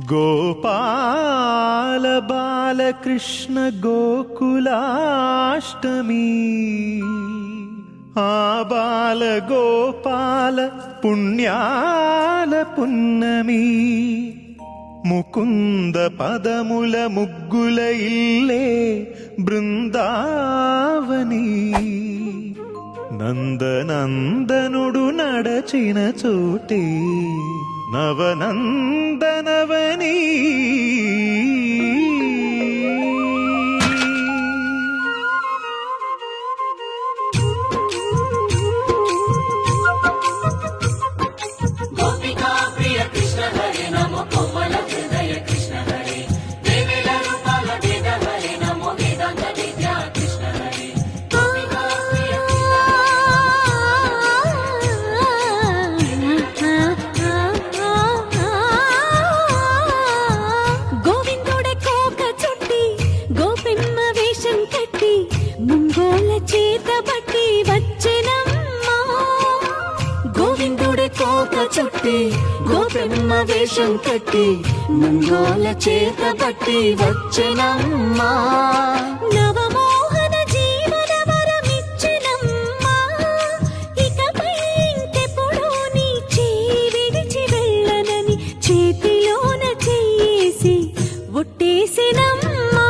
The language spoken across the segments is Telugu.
గోపాల బాలకృష్ణ గోకులాష్టమి ఆ బాల గోపాల పుణ్యాల పున్నమి ముకుంద పదముల ముగ్గుల ఇల్లే బృందావని నందనందనుడు నడచిన చోటే నవనందనవని గోపెమ్మ వేషం కట్టి మంగోల చేత బట్టి వచ్చెనమ్మా నవమోహన జీవన వరమిచ్చెనమ్మా ఇకపై ఇంకెప్పుడు నీ చేయి విడిచి వెళ్ళనని చేతిలోన చేసి ఒట్టేసెనమ్మా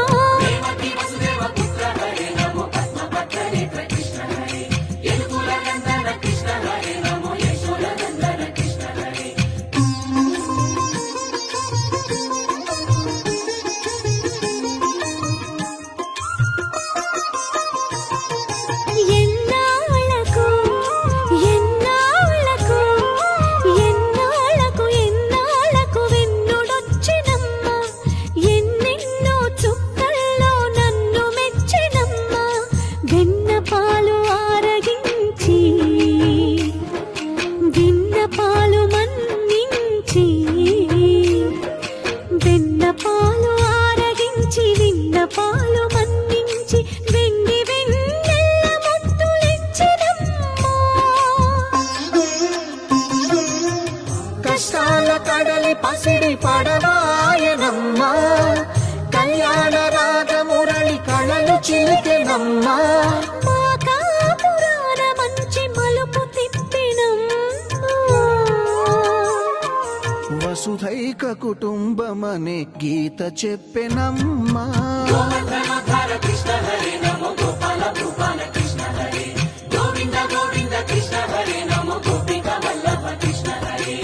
పసిడి పడవాయనమ్మా కళ్యాణ రాగమురళి కళలు చిలికెనమ్మా పురాణ మంచి మలుపు తిప్పినమ్మా వసుధైక కుటుంబమనే గీత చెప్పెనమ్మా కృష్ణ హరే నమో గోపాల భూపాల కృష్ణ హరే గోవింద గోవింద కృష్ణ హరే నమో గోపిక వల్లభ కృష్ణ హరే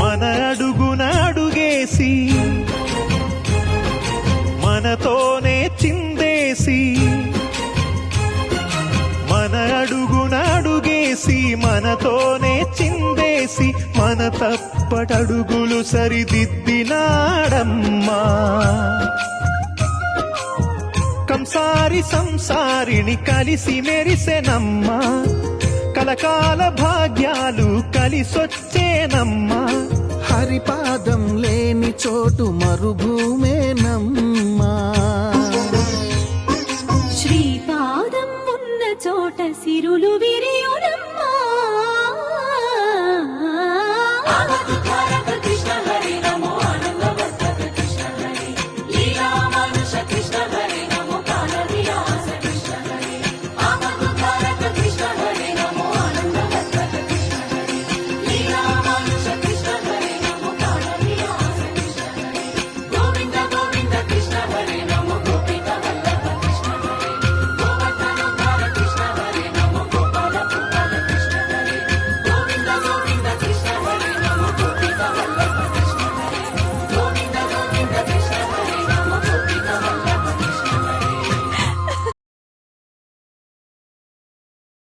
మన అడుగున అడుగేసి మనతోనే చిందేసి మన అడుగున అడుగేసి మనతోనే చిందేసి మన తప్పటడుగులు సరిదిద్దినాడమ్మా కంసారి సంసారిని కలిసి మెరిసెనమ్మా కలకాల భాగ్యాలు కలిసొచ్చేనమ్మా హరిపాదం లేని చోటు మరుభూమేనమ్మా